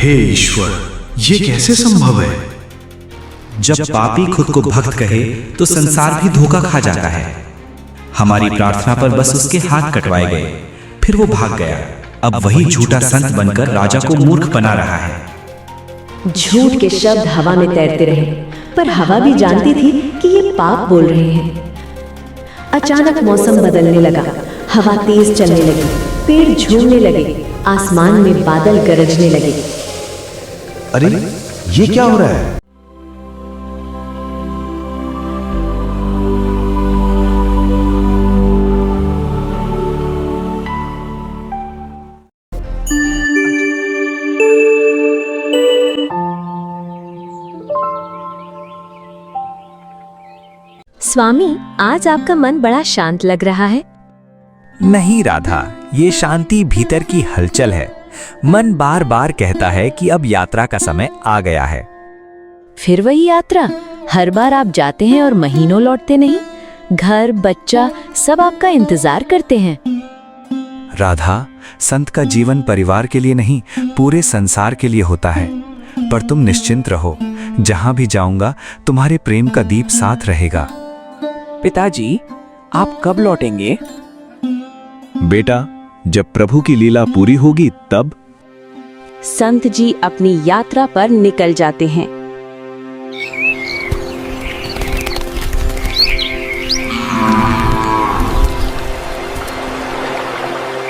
हे ईश्वर, ये कैसे संभव है? जब पापी खुद को भक्त कहे तो संसार भी धोखा खा जाता है। हमारी प्रार्थना पर बस उसके हाथ कटवाए गए, फिर वो भाग गया। अब वही झूठा संत बनकर राजा को मूर्ख बना रहा है। झूठ के शब्द हवा में तैरते रहे, पर हवा भी जानती थी कि ये पाप बोल रहे हैं। अचानक मौसम बदलने लगा, हवा तेज चलने लगी, पेड़ झूमने लगे, आसमान में बादल गरजने लगे। अरे, ये क्या हो रहा है? स्वामी, आज आपका मन बड़ा शांत लग रहा है। नहीं राधा, ये शांति भीतर की हलचल है। मन बार बार कहता है कि अब यात्रा का समय आ गया है। फिर वही यात्रा, हर बार आप जाते हैं और महीनों लौटते नहीं। घर बच्चा सब आपका इंतजार करते हैं। राधा, संत का जीवन परिवार के लिए नहीं, पूरे संसार के लिए होता है। पर तुम निश्चिंत रहो, जहां भी जाऊंगा तुम्हारे प्रेम का दीप साथ रहेगा। पिताजी, आप कब लौटेंगे? बेटा, जब प्रभु की लीला पूरी होगी तब। संत जी अपनी यात्रा पर निकल जाते हैं।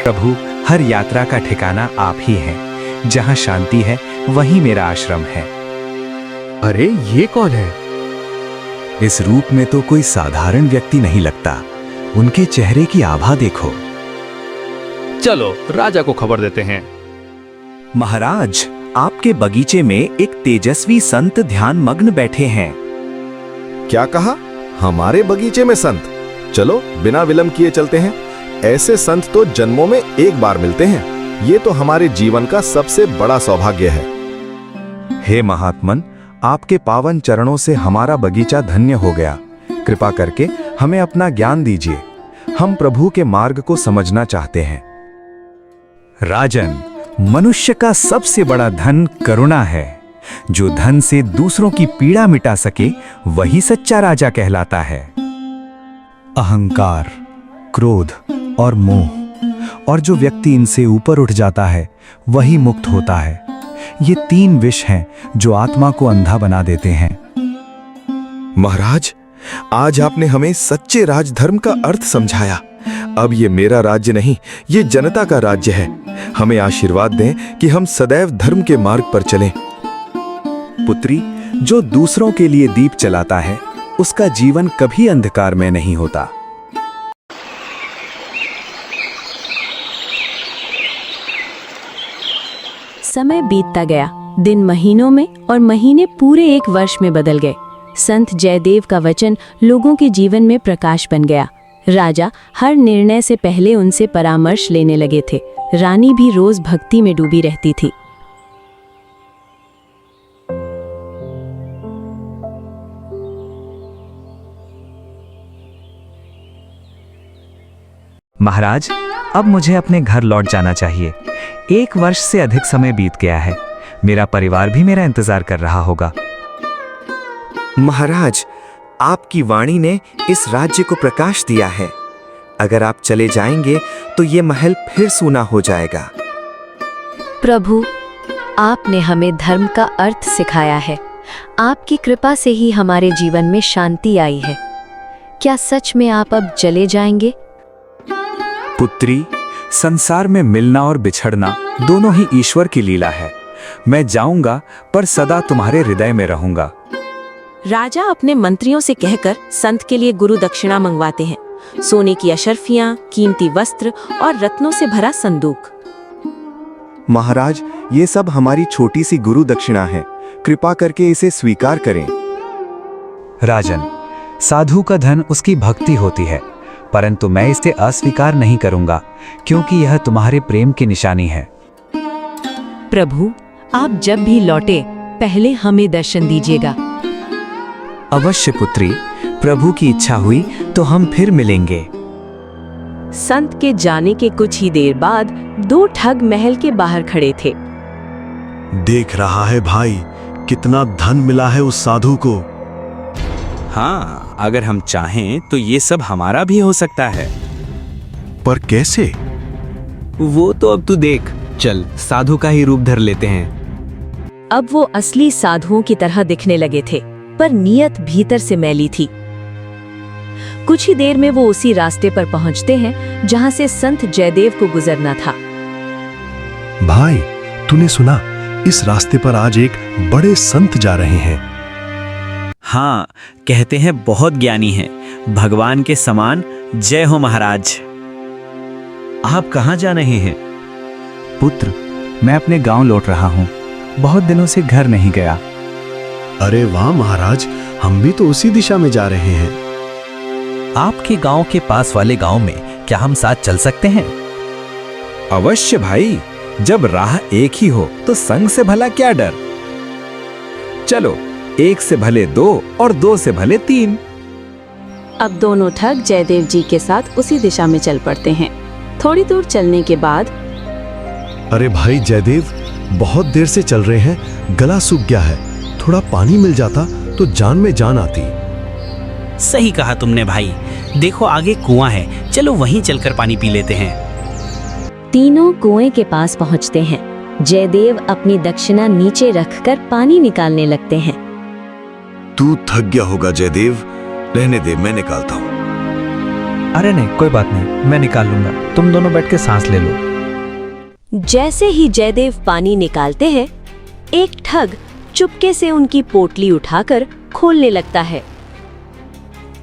प्रभु, हर यात्रा का ठिकाना आप ही हैं। जहां शांति है वहीं मेरा आश्रम है। अरे, ये कौन है? इस रूप में तो कोई साधारण व्यक्ति नहीं लगता। उनके चेहरे की आभा देखो। चलो राजा को खबर देते हैं। महाराज, आपके बगीचे में एक तेजस्वी संत ध्यान मग्न बैठे हैं। क्या कहा? हमारे बगीचे में संत? चलो बिना विलंब किए चलते हैं। ऐसे संत तो जन्मों में एक बार मिलते हैं। ये तो हमारे जीवन का सबसे बड़ा सौभाग्य है। हे महात्मन, आपके पावन चरणों से हमारा बगीचा धन्य हो गया। कृपा करके हमें अपना ज्ञान दीजिए। हम प्रभु के मार्ग को समझना चाहते हैं। राजन, मनुष्य का सबसे बड़ा धन करुणा है। जो धन से दूसरों की पीड़ा मिटा सके वही सच्चा राजा कहलाता है। अहंकार, क्रोध और मोह, और जो व्यक्ति इनसे ऊपर उठ जाता है वही मुक्त होता है। ये तीन विष हैं जो आत्मा को अंधा बना देते हैं। महाराज, आज आपने हमें सच्चे राजधर्म का अर्थ समझाया। अब ये मेरा राज्य नहीं, ये जनता का राज्य है। हमें आशीर्वाद दें कि हम सदैव धर्म के मार्ग पर चलें। पुत्री, जो दूसरों के लिए दीप जलाता है उसका जीवन कभी अंधकार में नहीं होता। समय बीतता गया, दिन महीनों में और महीने पूरे एक वर्ष में बदल गए। संत जयदेव का वचन लोगों के जीवन में प्रकाश बन गया। राजा हर निर्णय से पहले उनसे परामर्श लेने लगे थे। रानी भी रोज भक्ति में डूबी रहती थी। महाराज, अब मुझे अपने घर लौट जाना चाहिए। 1 वर्ष से अधिक समय बीत गया है। मेरा परिवार भी मेरा इंतजार कर रहा होगा। महाराज, आपकी वाणी ने इस राज्य को प्रकाश दिया है। अगर आप चले जाएंगे तो ये महल फिर सूना हो जाएगा। प्रभु, आपने हमें धर्म का अर्थ सिखाया है। आपकी कृपा से ही हमारे जीवन में शांति आई है। क्या सच में आप अब चले जाएंगे? पुत्री, संसार में मिलना और बिछड़ना दोनों ही ईश्वर की लीला है। मैं जाऊंगा पर सदा तुम्हारे हृदय में रहूंगा। राजा अपने मंत्रियों से कहकर संत के लिए गुरु दक्षिणा मंगवाते हैं। सोने की अशर्फियां, कीमती वस्त्र और रत्नों से भरा संदूक। महाराज, ये सब हमारी छोटी सी गुरु दक्षिणा है। कृपा करके इसे स्वीकार करें। राजन, साधु का धन उसकी भक्ति होती है, परंतु मैं इसे अस्वीकार नहीं करूंगा क्योंकि यह तुम्हारे प्रेम की निशानी है। प्रभु, आप जब भी लौटे पहले हमें दर्शन दीजिएगा। अवश्य पुत्री, प्रभु की इच्छा हुई तो हम फिर मिलेंगे। संत के जाने के कुछ ही देर बाद 2 ठग महल के बाहर खड़े थे। देख रहा है भाई, कितना धन मिला है उस साधु को। हाँ, अगर हम चाहें तो ये सब हमारा भी हो सकता है। पर कैसे? वो तो अब तू देख, चल साधु का ही रूप धर लेते हैं। अब वो असली साधुओं की तरह दिखने लगे थे, पर नीयत भीतर से मैली थी। कुछ ही देर में वो उसी रास्ते पर पहुंचते हैं जहां से संत जयदेव को गुजरना था। भाई, तूने सुना, इस रास्ते पर आज एक बड़े संत जा रहे हैं। हाँ, कहते हैं बहुत ज्ञानी हैं, भगवान के समान। जय हो महाराज। आप कहाँ जा रहे हैं? पुत्र, मैं अपने गांव लौट रहा हूँ। बहुत दिनों से घर नहीं गया। अरे वाह महाराज, हम भी तो उसी दिशा में जा रहे हैं। आपके गांव के पास वाले गांव में क्या हम साथ चल सकते हैं? अवश्य भाई, जब राह एक ही हो तो संग से भला क्या डर। चलो, एक से भले दो और दो से भले तीन। अब दोनों ठग जयदेव जी के साथ उसी दिशा में चल पड़ते हैं। थोड़ी दूर चलने के बाद, अरे भाई जयदेव, बहुत देर से चल रहे हैं, गला सूख गया है। थोड़ा पानी मिल जाता तो जान में जान आती। सही कहा तुमने भाई। देखो आगे कुआं है, चलो वहीं चलकर पानी पी लेते हैं। तीनों कुएं के पास पहुंचते हैं। जयदेव अपनी दक्षिणा नीचे रखकर पानी निकालने लगते हैं। तू थक गया होगा जयदेव, रहने दे, मैं निकालता हूँ। अरे नहीं, कोई बात नहीं, मैं निकाल लूंगा। तुम दोनों बैठ के सांस ले लो। जैसे ही जयदेव पानी निकालते हैं, एक ठग चुपके से उनकी पोटली उठाकर खोलने लगता है।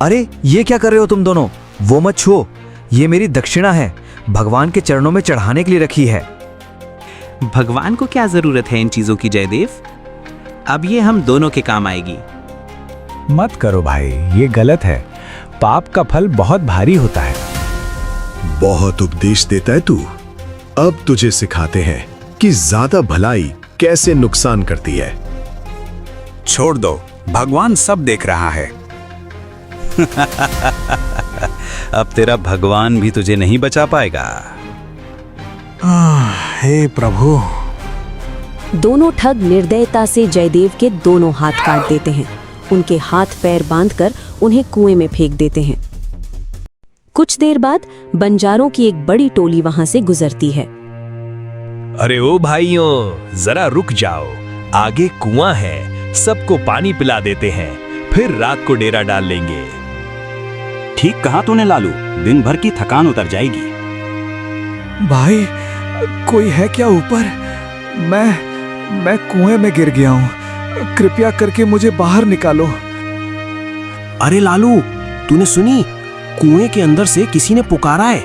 अरे ये क्या कर रहे हो तुम दोनों? वो मत छुओ, ये मेरी दक्षिणा है, भगवान के चरणों में चढ़ाने के लिए रखी है। भगवान को क्या जरूरत है इन चीजों की जयदेव? अब ये हम दोनों के काम आएगी। मत करो भाई, ये गलत है। पाप का फल बहुत भारी होता है। बहुत उपदेश देता है तू। अब तुझे सिखाते हैं कि ज्यादा भलाई कैसे नुकसान करती है। छोड़ दो, भगवान सब देख रहा है। अब तेरा भगवान भी तुझे नहीं बचा पाएगा। हे प्रभु। दोनों ठग निर्दयता से जयदेव के दोनों हाथ काट देते हैं। उनके हाथ पैर बांधकर उन्हें कुएं में फेंक देते हैं। कुछ देर बाद बंजारों की एक बड़ी टोली वहां से गुजरती है। अरे ओ भाइयों, जरा रुक जाओ, आगे कुआं है, सबको पानी पिला देते हैं, फिर रात को डेरा डाल लेंगे। ठीक कहा तूने लालू, दिन भर की थकान उतर जाएगी। भाई, कोई है क्या ऊपर? मैं कुएं में गिर गया हूँ, कृपया करके मुझे बाहर निकालो। अरे लालू, तूने सुनी? कुएं के अंदर से किसी ने पुकारा है।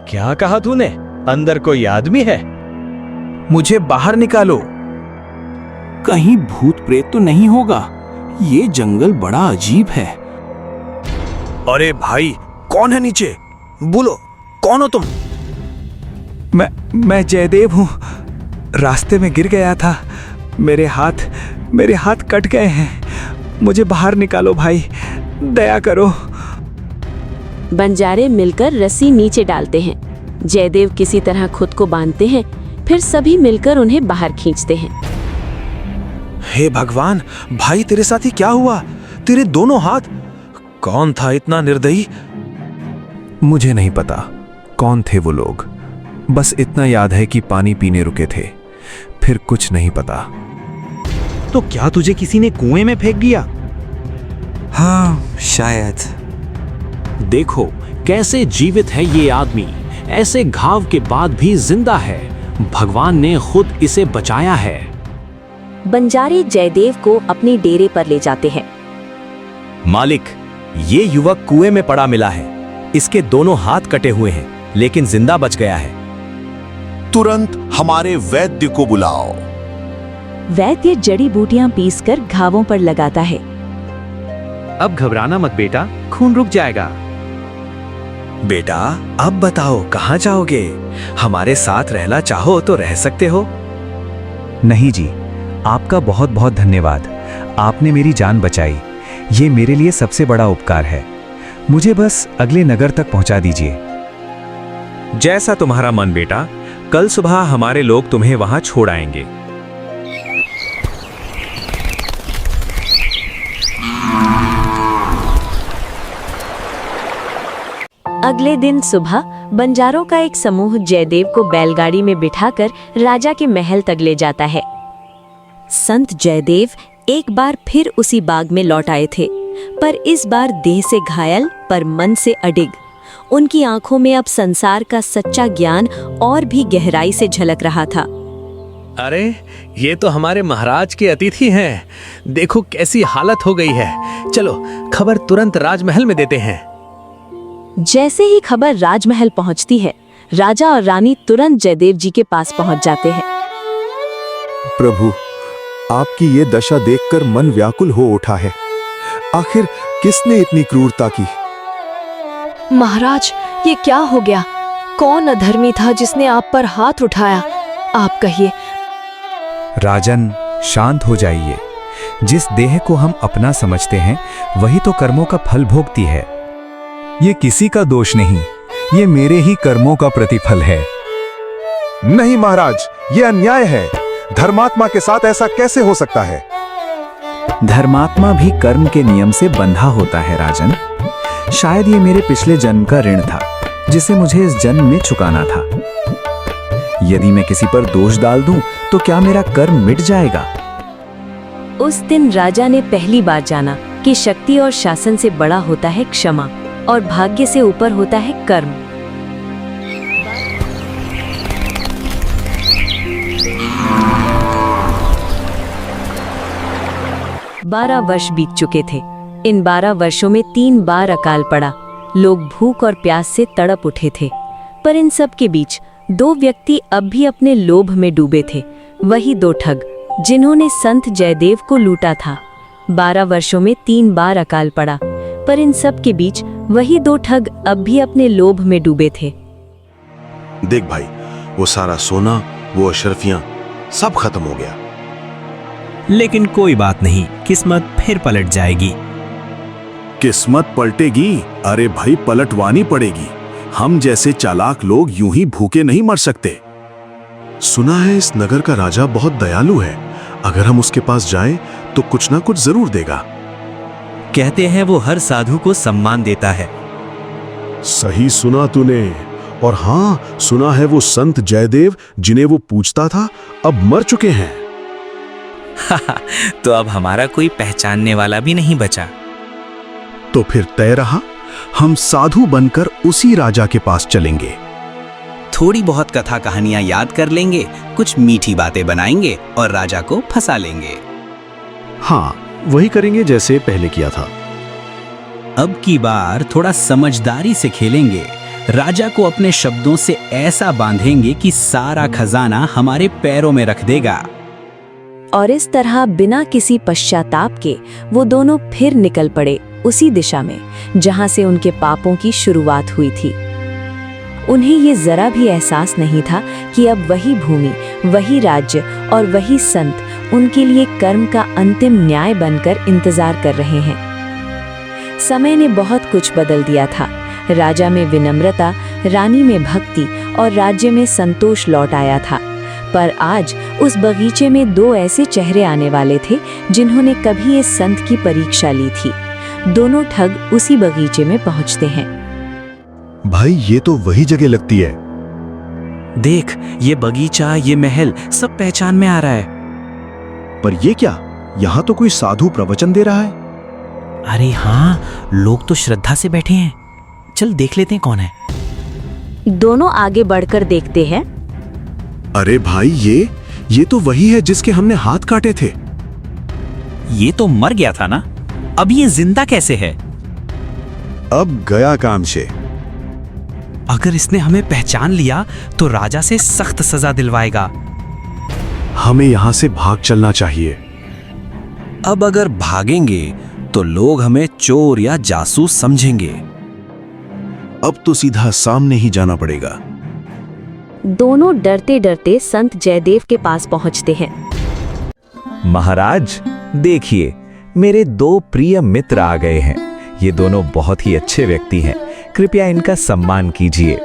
क्या कहा तूने? अंदर कोई आदमी है? मुझे बाहर निकालो। कहीं भूत प्रेत तो नहीं होगा? ये जंगल बड़ा अजीब है। अरे भाई, कौन है नीचे? बोलो, कौन हो तुम? मैं जयदेव हूँ। रास्ते में गिर गया था, मेरे हाथ कट गए हैं। मुझे बाहर निकालो भाई, दया करो। बंजारे मिलकर रस्सी नीचे डालते हैं। जयदेव किसी तरह खुद को बांधते हैं, फिर सभी मिलकर उन्हें बाहर खींचते हैं। हे भगवान, भाई तेरे साथ ही क्या हुआ? तेरे दोनों हाथ। कौन था इतना निर्दयी? मुझे नहीं पता कौन थे वो लोग, बस इतना याद है कि पानी पीने रुके थे, फिर कुछ नहीं पता। तो क्या तुझे किसी ने कुएं में फेंक दिया? हाँ, शायद। देखो कैसे जीवित है ये आदमी, ऐसे घाव के बाद भी जिंदा है। भगवान ने खुद इसे बचाया है। बंजारे जयदेव को अपने डेरे पर ले जाते हैं। मालिक, ये युवक कुएं में पड़ा मिला है। इसके दोनों हाथ कटे हुए हैं, लेकिन जिंदा बच गया है। तुरंत हमारे वैद्य को बुलाओ। वैद्य जड़ी बूटियां पीसकर घावों पर लगाता है। अब घबराना मत बेटा, खून रुक जाएगा। बेटा, अब बताओ कहाँ जाओगे? हमारे साथ रहना चाहो तो रह सकते हो। नहीं जी, आपका बहुत बहुत धन्यवाद। आपने मेरी जान बचाई, ये मेरे लिए सबसे बड़ा उपकार है। मुझे बस अगले नगर तक पहुंचा दीजिए। जैसा तुम्हारा मन बेटा, कल सुबह हमारे लोग तुम्हें वहां छोड़ आएंगे। अगले दिन सुबह बंजारों का एक समूह जयदेव को बैलगाड़ी में बिठाकर राजा के महल तक ले जाता है। संत जयदेव एक बार फिर उसी बाग में लौट आए थे, पर इस बार देह से घायल पर मन से अडिग। उनकी आंखों में अब संसार का सच्चा ज्ञान और भी गहराई से झलक रहा था। अरे ये तो हमारे महाराज के अतिथि हैं। देखो कैसी हालत हो गई है। चलो खबर तुरंत राजमहल में देते हैं। जैसे ही खबर राजमहल पहुंचती है, राजा और रानी तुरंत जयदेव जी के पास पहुंच जाते हैं। प्रभु, आपकी ये दशा देखकर मन व्याकुल हो उठा है। आखिर किसने इतनी क्रूरता की? महाराज, ये क्या हो गया? कौन अधर्मी था जिसने आप पर हाथ उठाया? आप कहिए। राजन, शांत हो जाइए। जिस देह को हम अपना समझते हैं वही तो कर्मों का फल भोगती है। ये किसी का दोष नहीं, ये मेरे ही कर्मों का प्रतिफल है। नहीं महाराज, ये अन्याय है। धर्मात्मा के साथ ऐसा कैसे हो सकता है? धर्मात्मा भी कर्म के नियम से बंधा होता है राजन। शायद ये मेरे पिछले जन्म का ऋण था जिसे मुझे इस जन्म में चुकाना था। यदि मैं किसी पर दोष डाल दूं तो क्या मेरा कर्म मिट जाएगा? उस दिन राजा ने पहली बार जाना कि शक्ति और शासन से बड़ा होता है क्षमा और भाग्य से ऊपर होता है कर्म। बारह वर्ष बीत चुके थे। इन 12 वर्षों में 3 बार अकाल पड़ा। लोग भूख और प्यास से तड़प उठे थे। पर इन सब के बीच 2 व्यक्ति अब भी अपने लोभ में डूबे थे। वही 2 ठग जिन्होंने संत जयदेव को लूटा था। 12 वर्षों में 3 बार अकाल पड़ा, पर इन सब के बीच वही 2 ठग अब भी अपने लोभ में डूबे थे। देख भाई, वो सारा सोना, वो अशरफियां, सब खत्म हो गया। लेकिन कोई बात नहीं, किस्मत फिर पलट जाएगी। किस्मत पलटेगी? अरे भाई, पलटवानी पड़ेगी। हम जैसे चालाक लोग यूं ही भूखे नहीं मर सकते। सुना है इस नगर का राजा बहुत दयालु है। अगर हम उसके पास जाएं तो कुछ ना कुछ जरूर देगा। कहते हैं वो हर साधु को सम्मान देता है। सही सुना तूने। और हाँ, सुना है वो संत जयदेव जिन्हें वो पूछता था अब मर चुके हैं। तो अब हमारा कोई पहचानने वाला भी नहीं बचा। तो फिर तय रहा, हम साधु बनकर उसी राजा के पास चलेंगे। थोड़ी बहुत कथा कहानियां याद कर लेंगे, कुछ मीठी बातें बनाएंगे और राजा को फंसा लेंगे। हाँ, वही करेंगे जैसे पहले किया था। अब की बार थोड़ा समझदारी से खेलेंगे। राजा को अपने शब्दों से ऐसा बांधेंगे कि सारा खजाना हमारे पैरों में रख देगा। और इस तरह बिना किसी पश्चाताप के वो दोनों फिर निकल पड़े उसी दिशा में जहां से उनके पापों की शुरुआत हुई थी। उन्हें ये जरा भी एहसास नहीं था कि अब वही भूमि, वही राज्य और वही संत उनके लिए कर्म का अंतिम न्याय बनकर इंतजार कर रहे हैं। समय ने बहुत कुछ बदल दिया था। राजा में विनम्रता, रानी में भक्ति और राज्य में संतोष लौट आया था। पर आज उस बगीचे में 2 ऐसे चेहरे आने वाले थे जिन्होंने कभी इस संत की परीक्षा ली थी। दोनों ठग उसी बगीचे में पहुंचते हैं। भाई, ये तो वही जगह लगती है। देख, ये बगीचा, ये महल सब पहचान में आ रहा है। पर ये क्या? यहाँ तो कोई साधु प्रवचन दे रहा है। अरे हाँ, लोग तो श्रद्धा से बैठे हैं। चल देख लेते हैं कौन है। दोनों आगे बढ़कर देखते हैं। अरे भाई, ये तो वही है जिसके हमने हाथ काटे थे। ये तो मर गया था ना, अब ये जिंदा कैसे है? अब गया काम से। अगर इसने हमें पहचान लिया तो राजा से सख्त सजा दिलवाएगा। हमें यहाँ से भाग चलना चाहिए। अब अगर भागेंगे तो लोग हमें चोर या जासूस समझेंगे। अब तो सीधा सामने ही जाना पड़ेगा। दोनों डरते डरते संत जयदेव के पास पहुंचते हैं। महाराज, देखिए, मेरे 2 प्रिय मित्र आ गए हैं। ये दोनों बहुत ही अच्छे व्यक्ति हैं। कृपया इनका सम्मान कीजिए।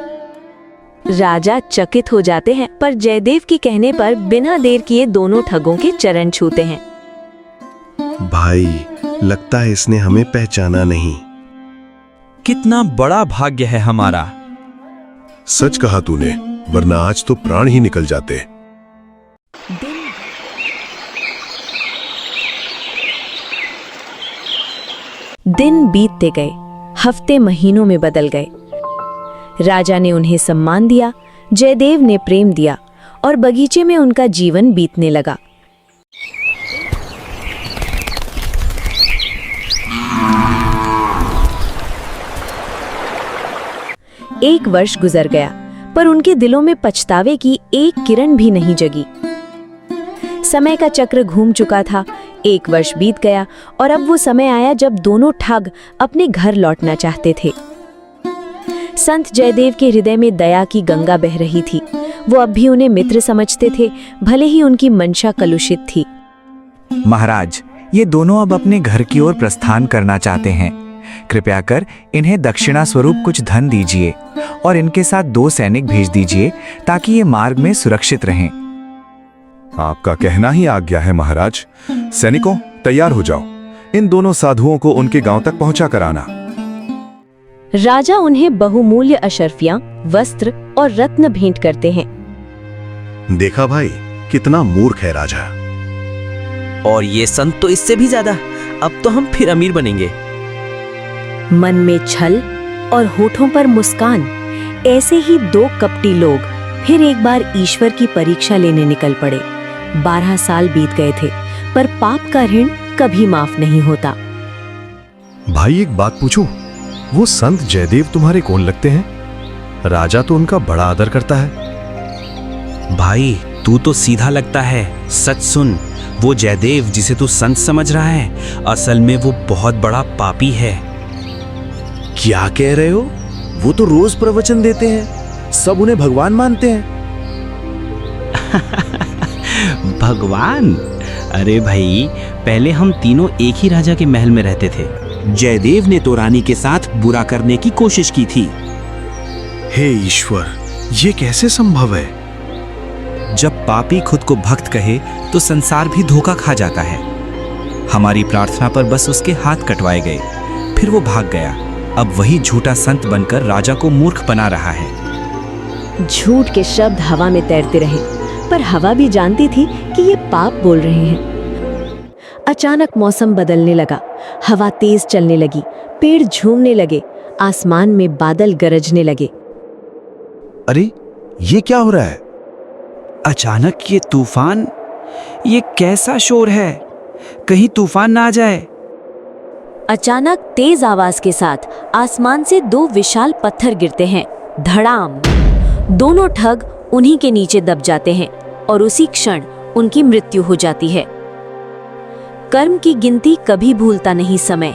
राजा चकित हो जाते हैं, पर जयदेव के कहने पर बिना देर किए दोनों ठगों के चरण छूते हैं। भाई, लगता है इसने हमें पहचाना नहीं। कितना बड़ा भाग्य है हमारा। सच कहा तूने, वरना आज तो प्राण ही निकल जाते। दिन बीतते गए, हफ्ते महीनों में बदल गए। राजा ने उन्हें सम्मान दिया, जयदेव ने प्रेम दिया और बगीचे में उनका जीवन बीतने लगा। एक वर्ष गुजर गया, पर उनके दिलों में पछतावे की एक किरण भी नहीं जगी। समय का चक्र घूम चुका था। एक वर्ष बीत गया और अब वो समय आया जब दोनों ठग अपने घर लौटना चाहते थे। संत जयदेव के हृदय में दया की गंगा बह रही थी। वो अब भी उन्हें मित्र समझते थे, भले ही उनकी मंशा कलुषित थी। महाराज, ये दोनों अब अपने घर की ओर प्रस्थान करना चाहते हैं। कृपया कर इन्हें दक्षिणा स्वरूप कुछ धन दीजिए और इनके साथ 2 सैनिक भेज दीजिए ताकि ये मार्ग में सुरक्षित रहें। आपका कहना ही आज्ञा है महाराज। सैनिकों, तैयार हो जाओ। इन दोनों साधुओं को उनके गांव तक पहुंचा कर आना। राजा उन्हें बहुमूल्य अशर्फियां, वस्त्र और रत्न भेंट करते हैं। देखा भाई, कितना मूर्ख है राजा। और ये संत तो इससे भी ज्यादा। अब तो हम फिर अमीर बनेंगे। मन में छल और होठों पर मुस्कान, ऐसे ही 2 कपटी लोग फिर एक बार ईश्वर की परीक्षा लेने निकल पड़े। 12 साल बीत गए थे, पर पाप का ऋण कभी माफ नहीं होता। भाई एक बात पूछूं? वो संत जयदेव तुम्हारे कौन लगते हैं? राजा तो उनका बड़ा आदर करता है। भाई, तू तो सीधा लगता है। सच सुन, वो जयदेव जिसे तू संत समझ रहा है, असल में वो बहुत बड़ा पापी है। क्या कह रहे हो? वो तो रोज प्रवचन देते हैं, सब उन्हें भगवान मानते हैं। भगवान? अरे भाई, पहले हम तीनों एक ही राजा के महल में रहते थे। जयदेव ने तो रानी के साथ बुरा करने की कोशिश की थी। हे ईश्वर, ये कैसे संभव है? जब पापी खुद को भक्त कहे तो संसार भी धोखा खा जाता है। हमारी प्रार्थना पर बस उसके हाथ कटवाए गए, फिर वो भाग गया। अब वही झूठा संत बनकर राजा को मूर्ख बना रहा है। झूठ के शब्द हवा में तैरते रहे, पर हवा भी जानती थी कि ये पाप बोल रहे हैं। अचानक मौसम बदलने लगा, हवा तेज चलने लगी, पेड़ झूमने लगे, आसमान में बादल गरजने लगे। अरे, ये क्या हो रहा है? अचानक ये तूफान, ये कैसा शोर है? कहीं तूफान ना आ जाए। अचानक तेज आवाज के साथ आसमान से 2 विशाल पत्थर गिरते हैं। धड़ाम! दोनों ठग उन्हीं के नीचे दब जाते हैं और उसी क्षण उनकी मृत्यु हो जाती है। कर्म की गिनती कभी भूलता नहीं समय।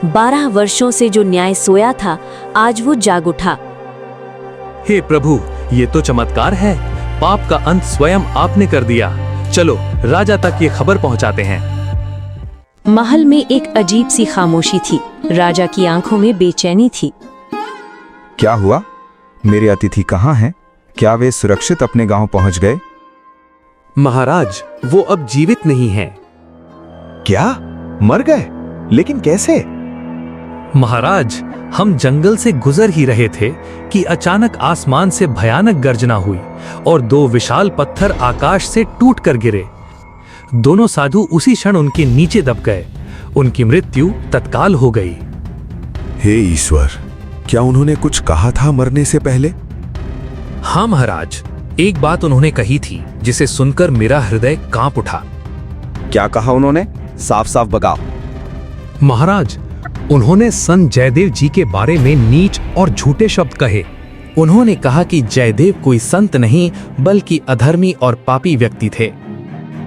12 वर्षों से जो न्याय सोया था, आज वो जाग उठा। हे प्रभु, ये तो चमत्कार है। पाप का अंत स्वयं आपने कर दिया। चलो राजा तक ये खबर पहुंचाते हैं। महल में एक अजीब सी खामोशी थी। राजा की आंखों में बेचैनी थी। क्या हुआ? मेरे अतिथि कहाँ हैं? क्या वे सुरक्षित अपने गांव पहुंच गए? महाराज, वो अब जीवित नहीं हैं। क्या? मर गए? लेकिन कैसे? महाराज, हम जंगल से गुजर ही रहे थे कि अचानक आसमान से भयानक गर्जना हुई और 2 विशाल पत्थर आकाश से टूट कर गिरे। दोनों साधु उसी क्षण उनके नीचे दब गए। उनकी मृत्यु तत्काल हो गई। हे ईश्वर, क्या उन्होंने कुछ कहा था मरने से पहले? हाँ महाराज, एक बात उन्होंने कही थी जिसे सुनकर मेरा हृदय कांप उठा। क्या कहा उन्होंने? साफ साफ बताओ। महाराज, उन्होंने संत जयदेव जी के बारे में नीच और झूठे शब्द कहे। उन्होंने कहा कि जयदेव कोई संत नहीं बल्कि अधर्मी और पापी व्यक्ति थे।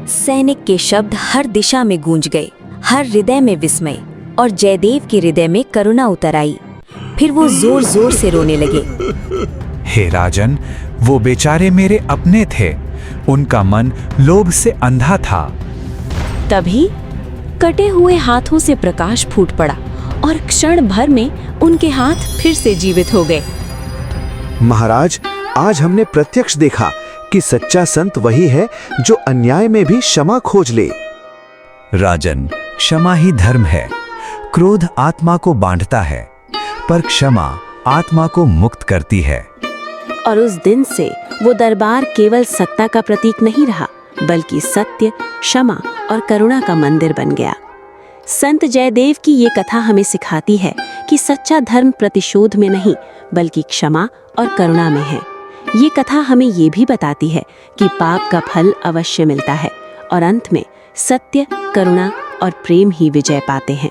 सैनिक के शब्द हर दिशा में गूंज गए, हर हृदय में विस्मय और जयदेव के हृदय में करुणा उतर आई। फिर वो जोर जोर से रोने लगे। हे राजन, वो बेचारे मेरे अपने थे। उनका मन लोभ से अंधा था। तभी कटे हुए हाथों से प्रकाश फूट पड़ा और क्षण भर में उनके हाथ फिर से जीवित हो गए। महाराज, आज हमने प्रत्यक्ष देखा कि सच्चा संत वही है जो अन्याय में भी क्षमा खोज ले। राजन, क्षमा ही धर्म है। क्रोध आत्मा को बांधता है, पर क्षमा आत्मा को मुक्त करती है। और उस दिन से वो दरबार केवल सत्ता का प्रतीक नहीं रहा, बल्कि सत्य, क्षमा और करुणा का मंदिर बन गया। संत जयदेव की ये कथा हमें सिखाती है कि सच्चा धर्म प्रतिशोध में नहीं, बल्कि क्षमा और करुणा में है। ये कथा हमें ये भी बताती है कि पाप का फल अवश्य मिलता है और अंत में सत्य, करुणा और प्रेम ही विजय पाते हैं।